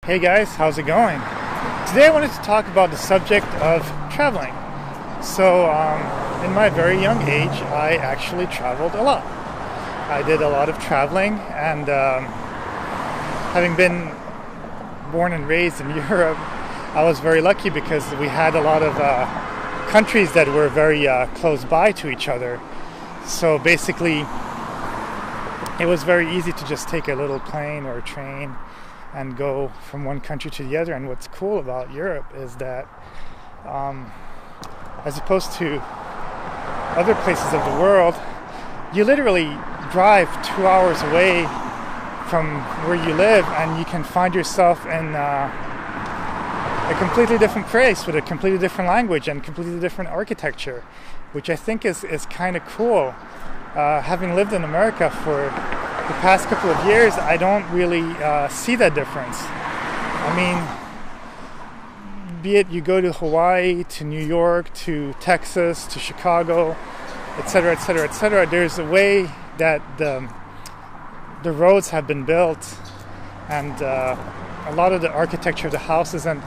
Hey guys, how's it going? Today I wanted to talk about the subject of traveling. So, in my very young age, I actually traveled a lot. I did a lot of traveling, and having been born and raised in Europe, I was very lucky because we had a lot of countries that were very close by to each other. So basically, it was very easy to just take a little plane or a train and go from one country to the other. And what's cool about Europe is that as opposed to other places of the world, you literally drive 2 hours away from where you live and you can find yourself in a completely different place with a completely different language and completely different architecture, which I think is kind of cool. Having lived in America for the past couple of years, I don't really see that difference. I mean, be it you go to Hawaii, to New York, to Texas, to Chicago, etc., etc., etc., there's a way that the roads have been built, and a lot of the architecture of the houses, and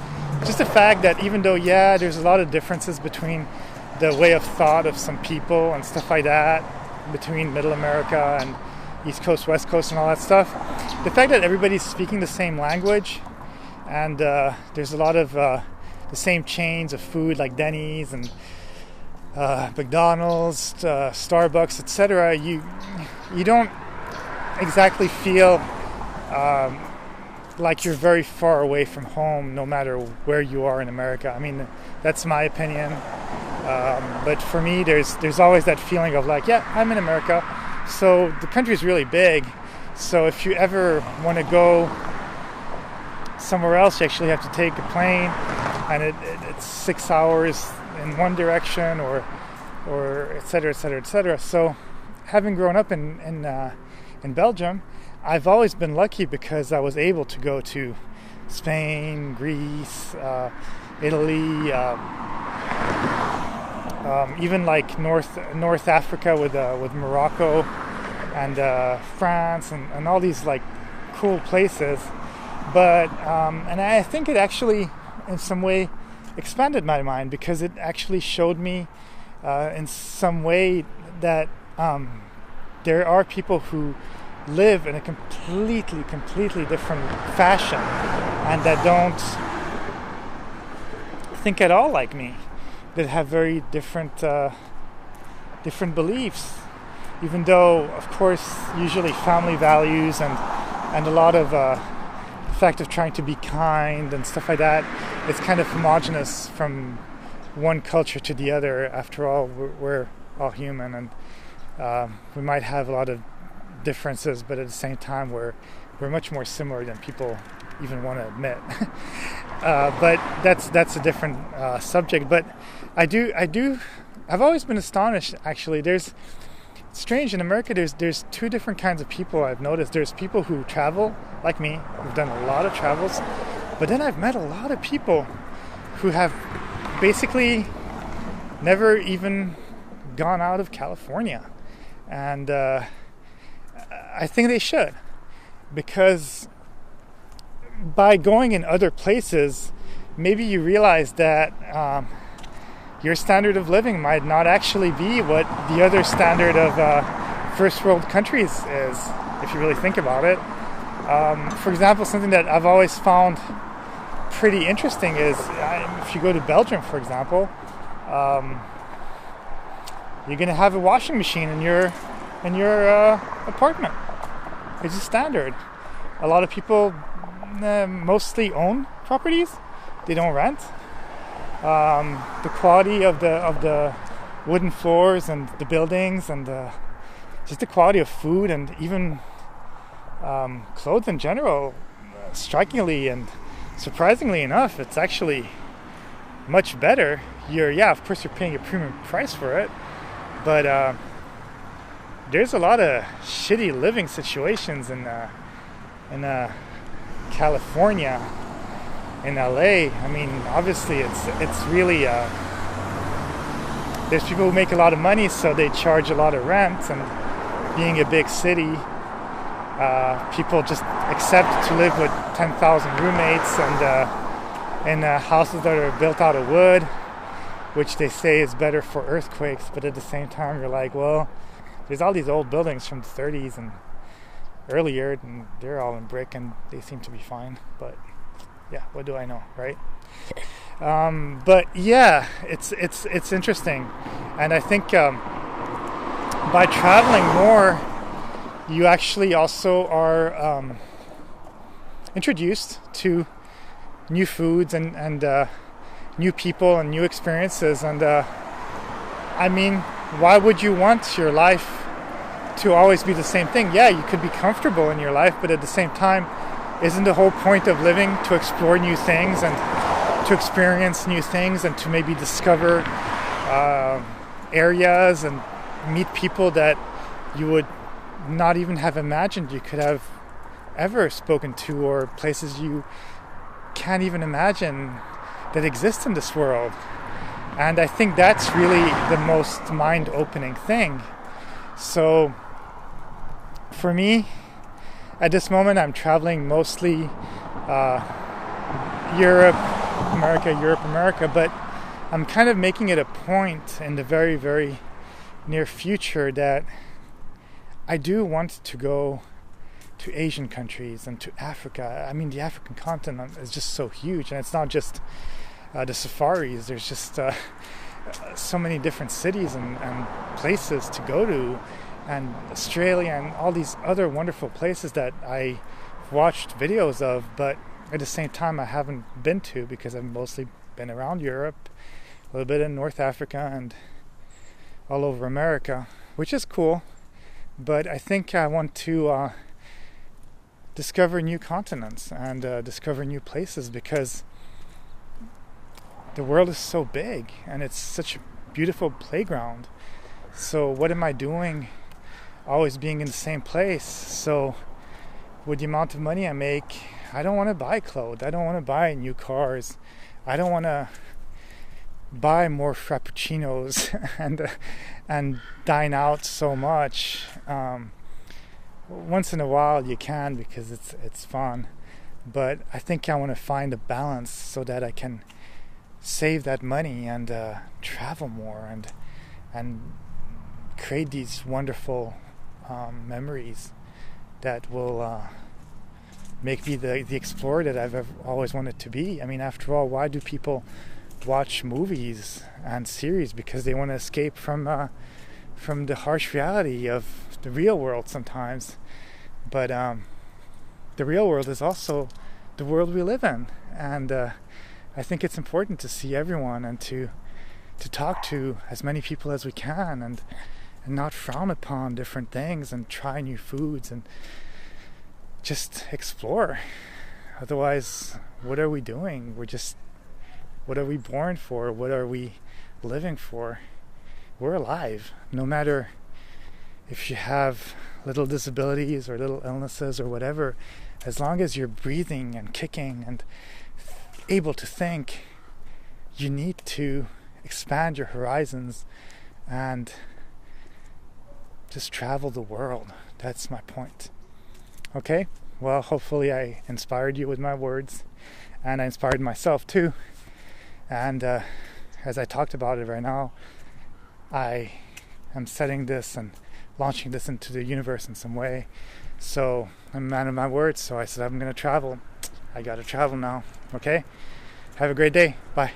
just the fact that even though, there's a lot of differences between the way of thought of some people and stuff like that, between Middle America and East Coast, West Coast, and all that stuff, the fact that everybody's speaking the same language, and there's a lot of the same chains of food like Denny's and McDonald's, Starbucks, etc., you don't exactly feel like you're very far away from home, no matter where you are in America. I mean, that's my opinion. But for me, there's always that feeling of like, I'm in America. So the country is really big. So if you ever want to go somewhere else, you actually have to take a plane, and it's 6 hours in one direction, or et cetera, et cetera, et cetera. So having grown up in Belgium, I've always been lucky because I was able to go to Spain, Greece, Italy, even like North Africa with Morocco and France and all these like cool places. But and I think it actually in some way expanded my mind, because it actually showed me in some way that there are people who live in a completely different fashion and that don't think at all like me, that have very different beliefs, even though, of course, usually family values and a lot of the fact of trying to be kind and stuff like that, it's kind of homogenous from one culture to the other. After all, we're all human, and we might have a lot of differences, but at the same time we're much more similar than people even want to admit. But that's a different subject. But I've always been astonished, actually. It's strange, in America there's two different kinds of people I've noticed. There's people who travel like me, who've done a lot of travels, but then I've met a lot of people who have basically never even gone out of California, and I think they should, because by going in other places, maybe you realize that your standard of living might not actually be what the other standard of first world countries is, if you really think about it. For example, something that I've always found pretty interesting is if you go to Belgium, for example, you're going to have a washing machine in your apartment. It's a standard. A lot of people mostly own properties; they don't rent. The quality of the wooden floors and the buildings, and just the quality of food, and even clothes in general, strikingly and surprisingly enough, it's actually much better. Of course you're paying a premium price for it, but there's a lot of shitty living situations in California, in LA. I mean, obviously it's really there's people who make a lot of money, so they charge a lot of rent, and being a big city, People just accept to live with 10,000 roommates and in houses that are built out of wood, which they say is better for earthquakes. But at the same time, you're like, well, there's all these old buildings from the 30s and earlier, and they're all in brick and they seem to be fine. But yeah, what do I know, right? But yeah, it's interesting, and I think by traveling more, you actually also are introduced to new foods and new people and new experiences. And I mean, why would you want your life to always be the same thing? Yeah, you could be comfortable in your life, but at the same time, isn't the whole point of living to explore new things and to experience new things and to maybe discover areas and meet people that you would not even have imagined you could have ever spoken to, or places you can't even imagine that exist in this world? And I think that's really the most mind-opening thing. So for me, at this moment, I'm traveling mostly Europe, America, but I'm kind of making it a point in the very, very near future that I do want to go to Asian countries and to Africa. I mean, the African continent is just so huge, and it's not just the safaris. There's just so many different cities and places to go to, and Australia and all these other wonderful places that I watched videos of, but at the same time I haven't been to because I've mostly been around Europe, a little bit in North Africa, and all over America, which is cool. But I think I want to discover new continents and discover new places, because the world is so big and it's such a beautiful playground. So what am I doing always being in the same place? So with the amount of money I make, I don't want to buy clothes. I don't want to buy new cars. I don't want to buy more frappuccinos and dine out so much. Once in a while you can, because it's fun, but I think I want to find a balance so that I can save that money and travel more and create these wonderful memories that will make me the explorer that I've always wanted to be. I mean, after all, why do people watch movies and series? Because they want to escape from the harsh reality of the real world sometimes. But the real world is also the world we live in, and I think it's important to see everyone and to talk to as many people as we can, and not frown upon different things, and try new foods and just explore. Otherwise, what are we doing? What are we born for? What are we living for? We're alive. No matter if you have little disabilities or little illnesses or whatever, as long as you're breathing and kicking and able to think, you need to expand your horizons and just travel the world. That's my point. Okay? Well, hopefully I inspired you with my words, and I inspired myself too. And as I talked about it right now, I am setting this and launching this into the universe in some way. So I'm a man of my words, so I said I'm going to travel. I got to travel now. Okay? Have a great day. Bye.